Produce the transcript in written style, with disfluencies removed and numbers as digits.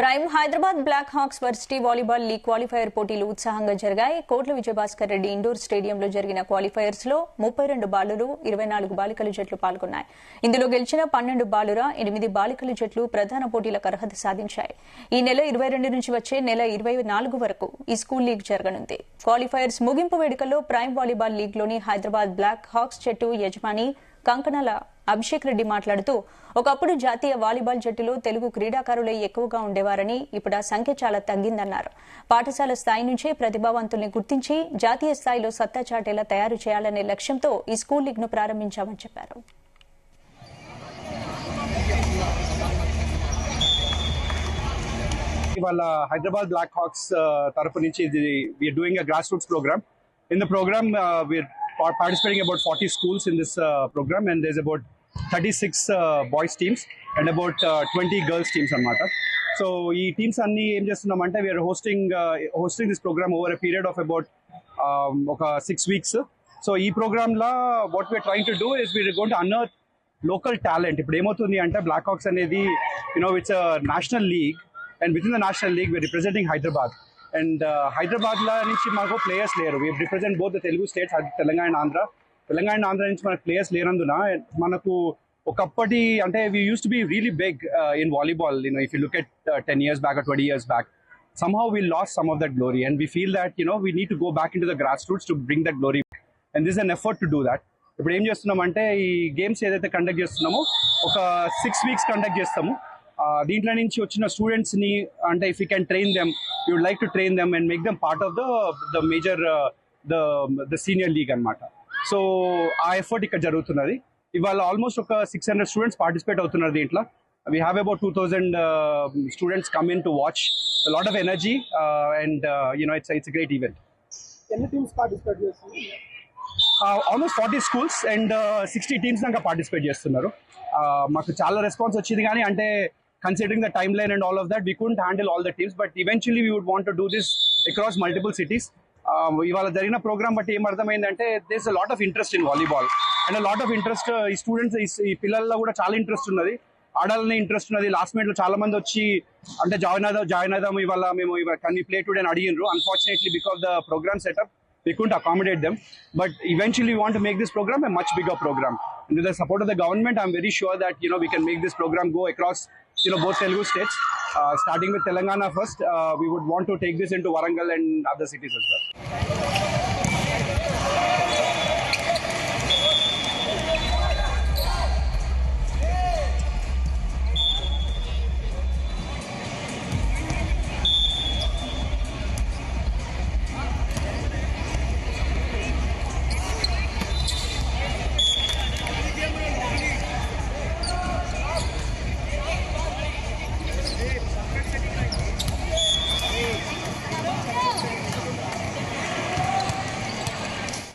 Prime Hyderabad Black Hawks varsity volleyball league qualifier పోటీలు ఉత్సాహంగా జరిగాయి. కోట్ల విజయభాస్కర్ రెడ్డి ఇండోర్ స్టేడియంలో జరిగిన క్వాలిఫైయర్స్ లో 32 బాలురు 24 బాలికల జట్లు పాల్గొన్నాయి. ఇందులో గెలిచిన 12 బాలుర 8 బాలికల జట్లు ప్రధాన పోటీలకు అర్హత సాధించాయి. ఈ నెల 22 నుంచి వచ్చే నెల 24 వరకు ఈ స్కూల్ లీగ్ జరగనుంది. క్వాలిఫైయర్స్ ముగింపు వేడుకల్లో ప్రైమ్ వాలీబాల్ లీగ్ లోని హైదరాబాద్ బ్లాక్ హాక్స్ జట్టు యజమాని కంకణాల అభిషేక్ రెడ్డి మాట్లాడుతూ, ఒకప్పుడు జాతీయ వాలీబాల్ జట్టులో తెలుగు క్రీడాకారులే ఎక్కువగా ఉండేవారని, ఇప్పుడు ఆ సంఖ్య చాలా తగ్గిందన్నారు. పాఠశాల స్థాయి నుంచే ప్రతిభావంతుల్ని గుర్తించి జాతీయ స్థాయిలో సత్తా చాటేలా తయారు చేయాలనే లక్ష్యంతో ఈ స్కూల్ లీగ్ ను ప్రారంభించామని చెప్పారు. ఇవాళ హైదరాబాద్ బ్లాక్ హాక్స్ తరపు నుంచి we are doing a grassroots program. In the program we are participating about 40 schools in this program, and there's about 36 boys teams and about 20 girls teams anamata. So ee teams anni em chestunamante we are hosting this program over a period of about 6 weeks. So ee program la what we are trying to do is we are going to unearth local talent. Ippudu emotundi ante Black Hawks anedi it's a national league, and within the national league we are representing Hyderabad. And Hyderabad లో నుంచి మాకు players లేరు. We represent both the Telugu states, Telangana and Andhra నుంచి మనకు players లేనందున మనకు ఒకప్పటి అంటే we used to be really big in volleyball. If you look at 10 years back or 20 years back, somehow we lost some of that glory, and we feel that we need to go back into the grassroots to bring that glory back. And this is an effort to do that. ఇప్పుడు ఏం చేస్తున్నామంటే ఈ games ఏదైతే conduct చేస్తున్నామో ఒక 6 weeks conduct చేస్తాము. దీంట్లో నుంచి వచ్చిన స్టూడెంట్స్ ని అంటే if you can train them, you would like to train them and make them part of the major the senior league అన్నమాట. సో ఆ ఎఫర్ట్ ఇక్కడ జరుగుతున్నది. ఇవాళ ఆల్మోస్ట్ ఒక 600 స్టూడెంట్స్ పార్టిసిపేట్ అవుతున్నారు దీంట్లో. We have about 2000 students come in to watch. Lot of energy and it's great event. ఎన్ని teams participate చేస్తున్నారు? ఆల్మోస్ట్ 40 schools అండ్ 60 టీమ్స్ దాకా పార్టిసిపేట్ చేస్తున్నారు. మాకు చాలా రెస్పాన్స్ వచ్చింది, కానీ అంటే considering the timeline and all of that, we couldn't handle all the teams, but eventually we would want to do this across multiple cities. ఇవాళ జరిగిన ప్రోగ్రామ్ బట్టి ఏం అర్థమైందంటే there's a lot of interest in volleyball and a lot of interest ఈ students ఈ పిల్లల్లో కూడా చాలా ఇంట్రెస్ట్ ఉన్నది, ఆడాలనే ఇంట్రెస్ట్ ఉన్నది. లాస్ట్ మినిట్ లో చాలా మంది వచ్చి అంటే జాయిన్ అవుదాం ఇవాళ మేము can we play today అని అడిగినారు. Unfortunately, because the program setup we couldn't accommodate them, but eventually we want to make this program a much bigger program. And with the support of the government, I'm very sure that we can make this program go across both Telugu states, starting with Telangana first. We would want to take this into Warangal and other cities as well.